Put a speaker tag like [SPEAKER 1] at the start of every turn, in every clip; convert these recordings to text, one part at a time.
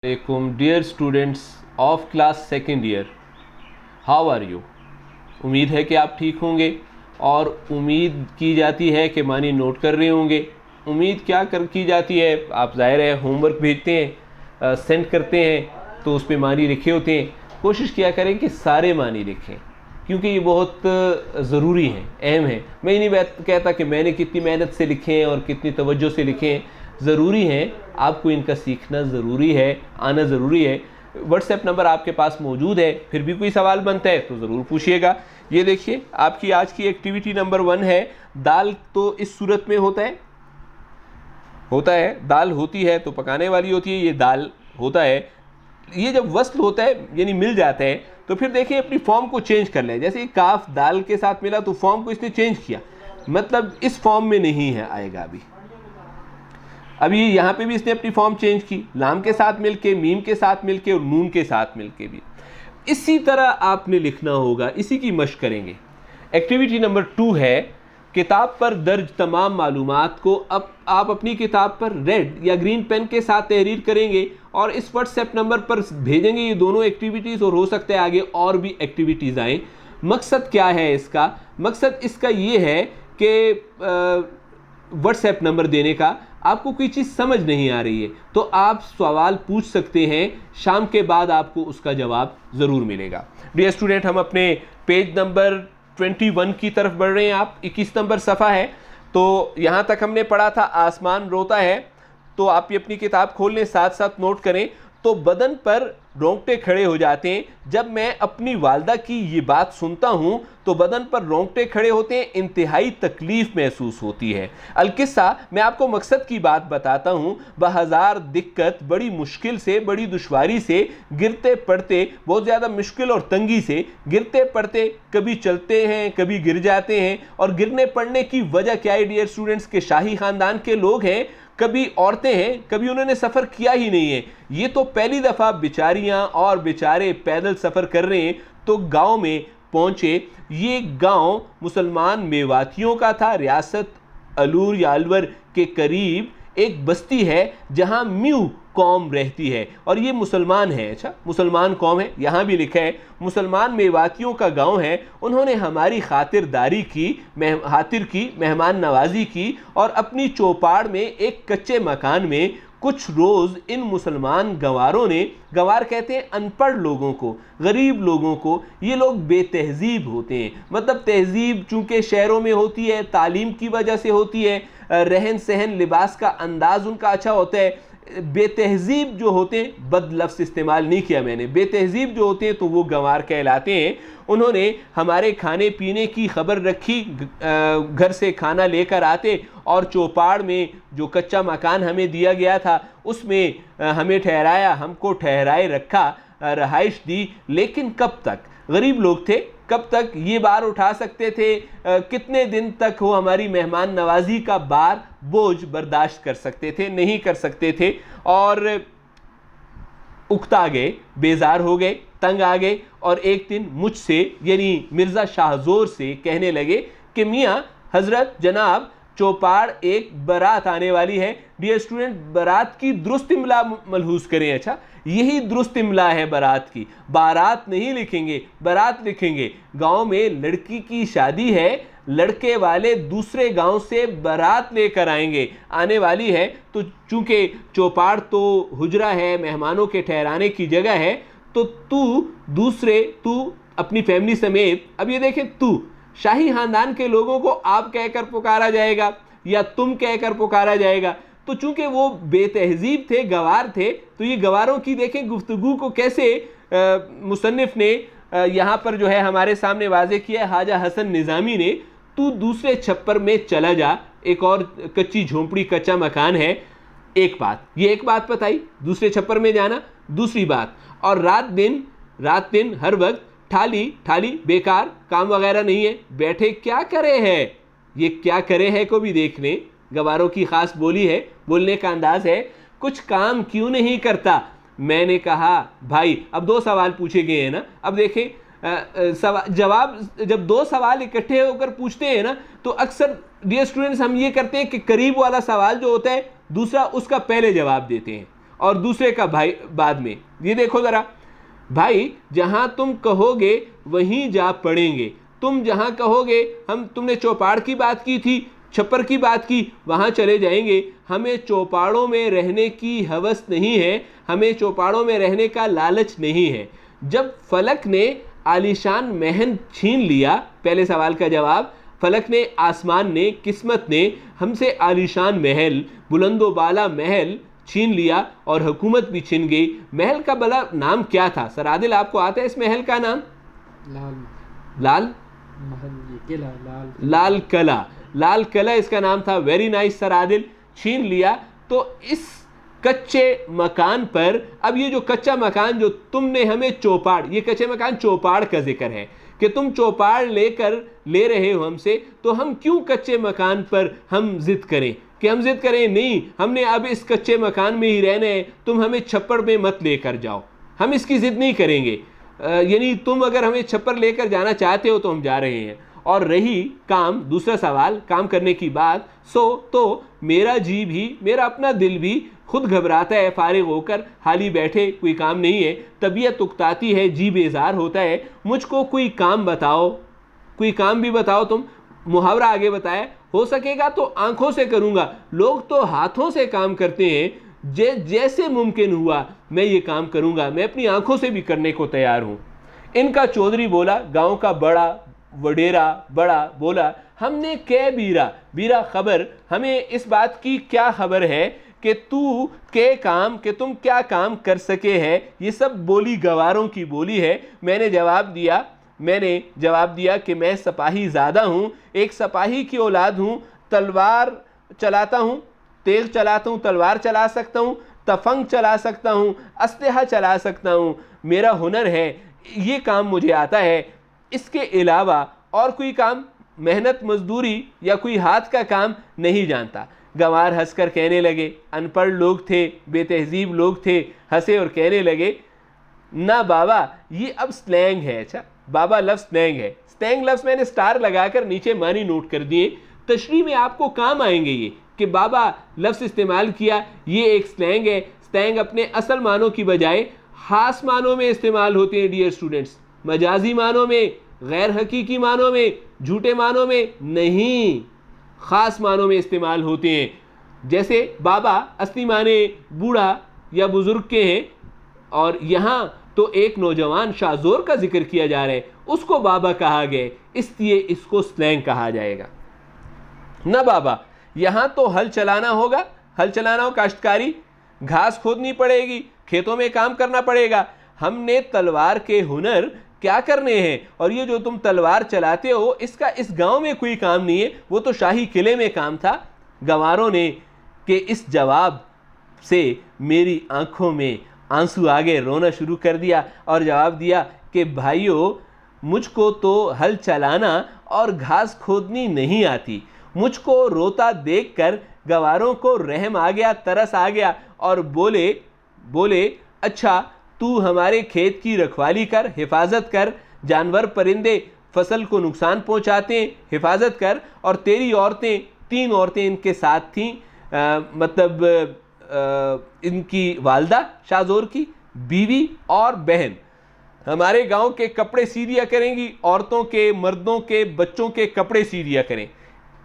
[SPEAKER 1] Dear students of class second year, how are you. उम्मीद है कि आप ठीक होंगे और उम्मीद की जाती है कि मानी नोट कर रहे होंगे। उम्मीद क्या की जाती है, आप ज़ाहिर है होमवर्क भेजते हैं, सेंड करते हैं तो उस पर मानी लिखे होते हैं। कोशिश किया करें कि सारे मानी लिखें क्योंकि ये बहुत ज़रूरी हैं, अहम है। मैं ये नहीं कहता कि मैंने कितनी मेहनत से लिखे हैं और कितनी तवज्जो से लिखे हैं, ज़रूरी हैं, आपको इनका सीखना ज़रूरी है, आना ज़रूरी है। व्हाट्सएप नंबर आपके पास मौजूद है, फिर भी कोई सवाल बनता है तो ज़रूर पूछिएगा। ये देखिए आपकी आज की एक्टिविटी नंबर 1 है, दाल तो इस सूरत में होता है, दाल होती है तो पकाने वाली होती है, ये दाल होता है। ये जब वस्ल होता है यानी मिल जाता है तो फिर देखिए अपनी फॉर्म को चेंज कर ले। जैसे काफ दाल के साथ मिला तो फॉर्म को इसने चेंज किया, मतलब इस फॉर्म में नहीं है, आएगा अभी यहाँ पे भी इसने अपनी फॉर्म चेंज की, लाम के साथ मिलके, मीम के साथ मिलके और नून के साथ मिलके भी। इसी तरह आपने लिखना होगा, इसी की मशक करेंगे। एक्टिविटी नंबर 2 है, किताब पर दर्ज तमाम मालूमात को अब आप अपनी किताब पर रेड या ग्रीन पेन के साथ तहरीर करेंगे और इस व्हाट्सएप नंबर पर भेजेंगे। ये दोनों एक्टिविटीज़ और हो सकता है आगे और भी एक्टिविटीज़ आएँ। मकसद क्या है इसका? मकसद इसका ये है कि व्हाट्सएप नंबर देने का, आपको कोई चीज़ समझ नहीं आ रही है तो आप सवाल पूछ सकते हैं, शाम के बाद आपको उसका जवाब ज़रूर मिलेगा। डियर स्टूडेंट, हम अपने पेज नंबर 21 की तरफ बढ़ रहे हैं। आप 21 नंबर सफ़ा है, तो यहाँ तक हमने पढ़ा था आसमान रोता है। तो आप ये अपनी किताब खोल लें, साथ साथ नोट करें। तो बदन पर रोंगटे खड़े हो जाते हैं जब मैं अपनी वालदा की ये बात सुनता हूँ, तो बदन पर रोंगटे खड़े होते हैं, इंतहाई तकलीफ़ महसूस होती है। अलकिस्सा, मैं आपको मकसद की बात बताता हूँ। बहज़ार दिक्कत, बड़ी मुश्किल से, बड़ी दुश्वारी से गिरते पड़ते, बहुत ज़्यादा मुश्किल और तंगी से गिरते पड़ते, कभी चलते हैं कभी गिर जाते हैं। और गिरने पड़ने की वजह क्या है डियर स्टूडेंट्स? के शाही ख़ानदान के लोग हैं, कभी औरतें हैं, कभी उन्होंने सफ़र किया ही नहीं है। ये तो पहली दफ़ा बेचारियाँ और बेचारे पैदल सफ़र कर रहे हैं तो गांव में पहुँचे। ये गांव मुसलमान मेवातियों का था। रियासत अलूर या अलवर के करीब एक बस्ती है जहां म्यू कौम रहती है और ये मुसलमान है। अच्छा, मुसलमान कौम है, यहाँ भी लिखा है मुसलमान मेवातियों का गांव है। उन्होंने हमारी खातिरदारी की, मेहमान नवाजी की और अपनी चौपाड़ में एक कच्चे मकान में कुछ रोज़ इन मुसलमान गंवारों ने, गंवार कहते हैं अनपढ़ लोगों को, गरीब लोगों को, ये लोग बेतहजीब होते हैं। मतलब तहजीब चूँकि शहरों में होती है, तालीम की वजह से होती है, रहन सहन लिबास का अंदाज़ उनका अच्छा होता है। बेतहजीब जो होते हैं, बद लफ्ज़ इस्तेमाल नहीं किया मैंने, बेतहजीब जो होते हैं तो वो गंवार कहलाते हैं। उन्होंने हमारे खाने पीने की खबर रखी, घर से खाना लेकर आते और चौपाड़ में जो कच्चा मकान हमें दिया गया था उसमें हमें ठहराया, हमको ठहराए रखा, रहाइश दी। लेकिन कब तक? गरीब लोग थे, कब तक ये बार उठा सकते थे? कितने दिन तक वो हमारी मेहमान नवाजी का बार, बोझ बर्दाश्त कर सकते थे? नहीं कर सकते थे और उकता गए, बेजार हो गए, तंग आ गए और एक दिन मुझसे यानी मिर्ज़ा शाहजोर से कहने लगे कि मियाँ हज़रत जनाब, चौपाड़ एक बारात आने वाली है। डियर स्टूडेंट, बारात की दुरुस्त इमला मलहूज़ करें। अच्छा, यही दुरुस्त इमला है बारात की। बारात नहीं लिखेंगे, बारात लिखेंगे। गांव में लड़की की शादी है, लड़के वाले दूसरे गांव से बारात लेकर आने वाली है। तो चूंकि चौपाड़ तो हुजरा है, मेहमानों के ठहराने की जगह है, तो तू अपनी फैमिली समेत, अब ये देखें, तू शाही खानदान के लोगों को आप कहकर पुकारा जाएगा या तुम कहकर पुकारा जाएगा। तो चूंकि वो बेतहजीब थे, गवार थे, तो ये गवारों की देखें गुफ्तगू को कैसे मुसन्निफ ने यहाँ पर जो है हमारे सामने वाजे किया है। हाजा हसन निज़ामी ने, तू दूसरे छप्पर में चला जा, एक और कच्ची झोंपड़ी, कच्चा मकान है। एक बात बताई, दूसरे छप्पर में जाना। दूसरी बात, और रात दिन हर वक्त ठाली बेकार, काम वगैरह नहीं है, बैठे क्या करे है। ये क्या करे है को भी देख लें, गवारों की खास बोली है, बोलने का अंदाज है। कुछ काम क्यों नहीं करता? मैंने कहा भाई, अब 2 सवाल पूछे गए हैं ना। अब देखें जवाब, जब 2 सवाल इकट्ठे होकर पूछते हैं ना तो अक्सर डियर स्टूडेंट्स हम ये करते हैं कि करीब वाला सवाल जो होता है दूसरा, उसका पहले जवाब देते हैं और दूसरे का भाई बाद में। ये देखो ज़रा, भाई जहां तुम कहोगे वहीं जा पड़ेंगे, तुम जहां कहोगे, तुमने चौपाड़ की बात की थी, छप्पर की बात की, वहां चले जाएंगे। हमें चौपाड़ों में रहने की हवस नहीं है, हमें चौपाड़ों में रहने का लालच नहीं है। जब फलक ने आलीशान महल छीन लिया, पहले सवाल का जवाब, फलक ने, आसमान ने, किस्मत ने हमसे आलीशान महल, बुलंदो बाला महल छीन लिया और हुकूमत भी छीन गई। महल का भला नाम क्या था? सर आदिल, आपको आता है इस महल का नाम? लाल लाल किला, लाल किला इसका नाम था। वेरी नाइस सर आदिल, छीन लिया। तो इस कच्चे मकान पर, अब ये जो कच्चा मकान जो तुमने हमें चौपाड़, ये कच्चे मकान चौपाड़ का जिक्र है कि तुम चौपाड़ ले रहे हो हमसे, तो हम क्यों कच्चे मकान पर हम जिद करें कि हम जिद करें नहीं, हमने अब इस कच्चे मकान में ही रहना है, तुम हमें छप्पड़ में मत लेकर जाओ, हम इसकी जिद नहीं करेंगे। यानी तुम अगर हमें छप्पर लेकर जाना चाहते हो तो हम जा रहे हैं। और रही काम, दूसरा सवाल, काम करने की बात, तो मेरा जी भी, मेरा अपना दिल भी खुद घबराता है, फारिग होकर हाली बैठे, कोई काम नहीं है, तबीयत उकताती है, जी बेजार होता है, मुझको कोई काम बताओ, कोई काम भी बताओ तुम। मुहावरा आगे बताया, हो सकेगा तो आंखों से करूंगा, लोग तो हाथों से काम करते हैं, जैसे मुमकिन हुआ मैं ये काम करूंगा, मैं अपनी आंखों से भी करने को तैयार हूं। इनका चौधरी बोला, गांव का बड़ा वडेरा बड़ा बोला, हमने क्या बीरा खबर, हमें इस बात की क्या खबर है कि तुम क्या काम कर सके है। ये सब बोली गवारों की बोली है। मैंने जवाब दिया कि मैं सिपाही ज़्यादा हूँ, एक सिपाही की औलाद हूँ, तलवार चलाता हूँ, तेग चलाता हूँ, तलवार चला सकता हूँ, तफंग चला सकता हूँ, अस्लहा चला सकता हूँ, मेरा हुनर है, ये काम मुझे आता है। इसके अलावा और कोई काम, मेहनत मजदूरी या कोई हाथ का काम नहीं जानता। गंवार हंसकर कहने लगे, अनपढ़ लोग थे, बेतहजीब लोग थे, हंसे और कहने लगे, ना बाबा ये अब स्लैंग है। अच्छा बाबा लफ्ज़ स्लैंग है, स्लैंग लफ्ज़ मैंने स्टार लगाकर नीचे मानी नोट कर दिए, तशरीह में आपको काम आएंगे ये कि बाबा लफ्ज़ इस्तेमाल किया, ये एक स्लैंग है। स्लैंग अपने असल मानों की बजाय खास मानों में इस्तेमाल होते हैं डियर स्टूडेंट्स, मजाजी मानों में, गैर हकीकी मानों में, झूठे मानों में नहीं, ख़ास मानों में इस्तेमाल होते हैं। जैसे बाबा असली माने बूढ़ा या बुज़ुर्ग के हैं, और यहाँ तो एक नौजवान शाहज़ोर का जिक्र किया जा रहा है, उसको बाबा कहा गया, इसलिए इसको स्लैंग कहा जाएगा। ना बाबा, यहाँ तो हल चलाना होगा, हल चलाना हो, काश्तकारी, घास खोदनी पड़ेगी, खेतों में काम करना पड़ेगा। हमने तलवार के हुनर क्या करने हैं, और ये जो तुम तलवार चलाते हो इसका इस गांव में कोई काम नहीं है, वो तो शाही किले में काम था। गंवारों ने के इस जवाब से मेरी आंखों में आंसू आ गए, रोना शुरू कर दिया और जवाब दिया कि भाइयों, मुझको तो हल चलाना और घास खोदनी नहीं आती। मुझको रोता देखकर गंवारों को रहम आ गया, तरस आ गया, और बोले अच्छा तू हमारे खेत की रखवाली कर, हिफाजत कर, जानवर परिंदे फसल को नुकसान पहुंचाते हैं, हिफाजत कर। और तेरी औरतें, 3 औरतें इनके साथ थीं, इनकी वालदा शाहज़ोर की बीवी और बहन, हमारे गांव के कपड़े सी दिया करेंगी, औरतों के, मर्दों के, बच्चों के कपड़े सी दिया करें।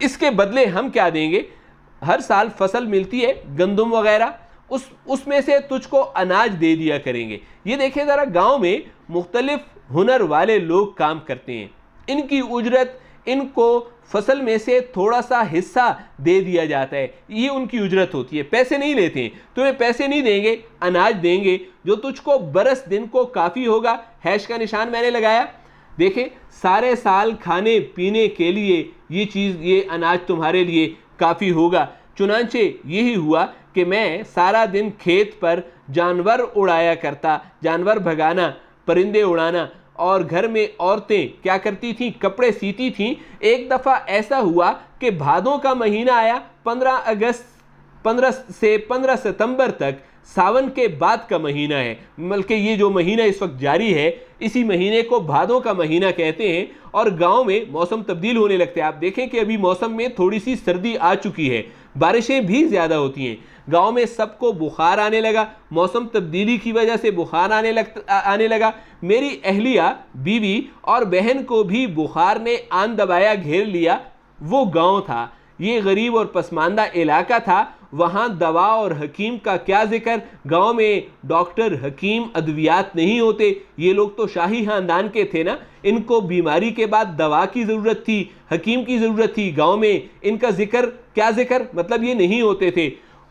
[SPEAKER 1] इसके बदले हम क्या देंगे, हर साल फसल मिलती है गंदम वगैरह, उसमें से तुझको अनाज दे दिया करेंगे। ये देखिए ज़रा, गांव में मुख्तलिफ हुनर वाले लोग काम करते हैं, इनकी उजरत, इनको फसल में से थोड़ा सा हिस्सा दे दिया जाता है, ये उनकी उजरत होती है, पैसे नहीं लेते हैं। तुम्हें पैसे नहीं देंगे, अनाज देंगे जो तुझको बरस दिन को काफ़ी होगा। हैश का निशान मैंने लगाया, देखें, सारे साल खाने पीने के लिए ये चीज़, ये अनाज तुम्हारे लिए काफ़ी होगा। चुनांचे यही हुआ कि मैं सारा दिन खेत पर जानवर उड़ाया करता, जानवर भगाना, परिंदे उड़ाना, और घर में औरतें क्या करती थीं, कपड़े सीती थीं। एक दफ़ा ऐसा हुआ कि भादों का महीना आया, 15 से 15 सितंबर तक, सावन के बाद का महीना है, बल्कि ये जो महीना इस वक्त जारी है, इसी महीने को भादों का महीना कहते हैं। और गांव में मौसम तब्दील होने लगते हैं। आप देखें कि अभी मौसम में थोड़ी सी सर्दी आ चुकी है, बारिशें भी ज़्यादा होती हैं। गांव में सबको बुखार आने लगा, मौसम तब्दीली की वजह से बुखार आने लगा। मेरी अहलिया, बीवी और बहन को भी बुखार ने आन दबाया घेर लिया। वो गांव था, ये गरीब और पसमानदा इलाका था, वहाँ दवा और हकीम का क्या जिक्र। गांव में डॉक्टर, हकीम, अद्वियात नहीं होते। ये लोग तो शाही ख़ानदान के थे ना, इनको बीमारी के बाद दवा की ज़रूरत थी, हकीम की ज़रूरत थी। गांव में इनका जिक्र, क्या जिक्र, मतलब ये नहीं होते थे।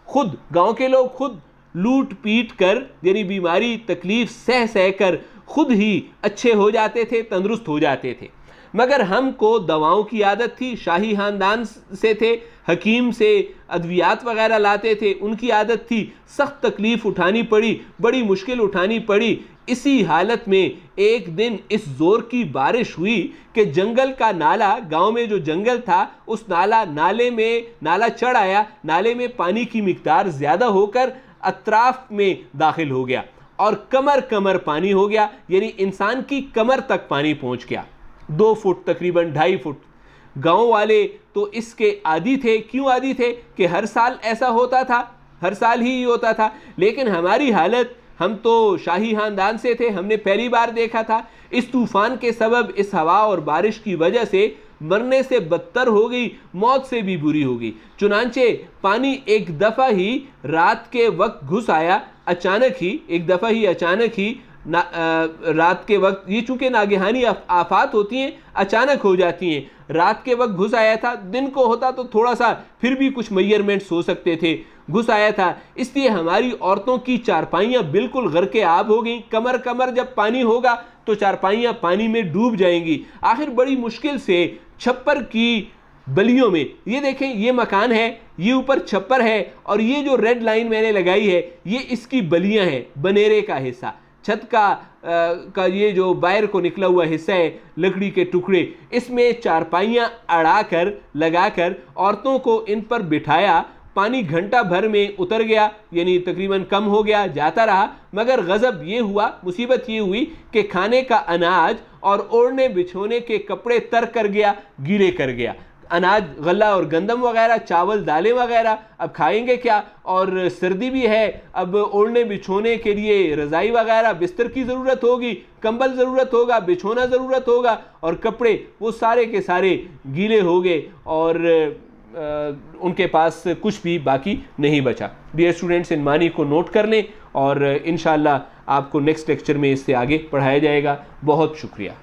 [SPEAKER 1] खुद गांव के लोग खुद लूट पीट कर, यानी बीमारी तकलीफ़ सह सह कर खुद ही अच्छे हो जाते थे, तंदुरुस्त हो जाते थे। मगर हमको दवाओं की आदत थी, शाही ख़ानदान से थे, हकीम से अद्वियात वगैरह लाते थे, उनकी आदत थी। सख्त तकलीफ़ उठानी पड़ी, बड़ी मुश्किल उठानी पड़ी। इसी हालत में एक दिन इस ज़ोर की बारिश हुई कि जंगल का नाला, गांव में जो जंगल था उस नाला चढ़ आया। नाले में पानी की मिकदार ज़्यादा होकर अतराफ में दाखिल हो गया और कमर पानी हो गया, यानी इंसान की कमर तक पानी पहुंच गया, 2 फुट तकरीबन 2.5 फुट। गांव वाले तो इसके आदी थे। क्यों आदी थे? कि हर साल ऐसा होता था, हर साल ही होता था। लेकिन हमारी हालत, हम तो शाही ख़ानदान से थे, हमने पहली बार देखा था। इस तूफ़ान के सबब, इस हवा और बारिश की वजह से मरने से बदतर हो गई, मौत से भी बुरी हो गई। चुनांचे पानी एक दफ़ा ही रात के वक्त घुस आया, अचानक ही, एक दफ़ा ही अचानक ही रात के वक्त। ये चूँकि नागहानी आफात होती हैं, अचानक हो जाती हैं। रात के वक्त घुस आया था, दिन को होता तो थोड़ा सा फिर भी कुछ मेजरमेंट्स हो सकते थे, घुस आया था। इसलिए हमारी औरतों की चारपाइयाँ बिल्कुल गर्के आब हो गई। कमर जब पानी होगा तो चारपाइयाँ पानी में डूब जाएंगी। आखिर बड़ी मुश्किल से छप्पर की बलियों में, ये देखें, ये मकान है, ये ऊपर छप्पर है और ये जो रेड लाइन मैंने लगाई है ये इसकी बलियां हैं, बनेरे का हिस्सा, छत का ये जो बाहर को निकला हुआ हिस्सा है, लकड़ी के टुकड़े, इसमें चारपाइयाँ अड़ाकर लगाकर औरतों को इन पर बिठाया। पानी घंटा भर में उतर गया, यानी तकरीबन कम हो गया, जाता रहा। मगर गज़ब ये हुआ, मुसीबत ये हुई कि खाने का अनाज और ओढ़ने बिछोने के कपड़े तर कर गया, गीले कर गया। अनाज, गल्ला और गंदम वगैरह, चावल, दालें वगैरह, अब खाएंगे क्या? और सर्दी भी है, अब ओढ़ने बिछोने के लिए रज़ाई वगैरह, बिस्तर की ज़रूरत होगी, कंबल ज़रूरत होगा, बिछोना ज़रूरत होगा, और कपड़े वो सारे के सारे गीले हो गए और उनके पास कुछ भी बाकी नहीं बचा। डियर स्टूडेंट्स, इन मानी को नोट कर लें और इंशाअल्लाह आपको नेक्स्ट लेक्चर में इससे आगे पढ़ाया जाएगा। बहुत शुक्रिया।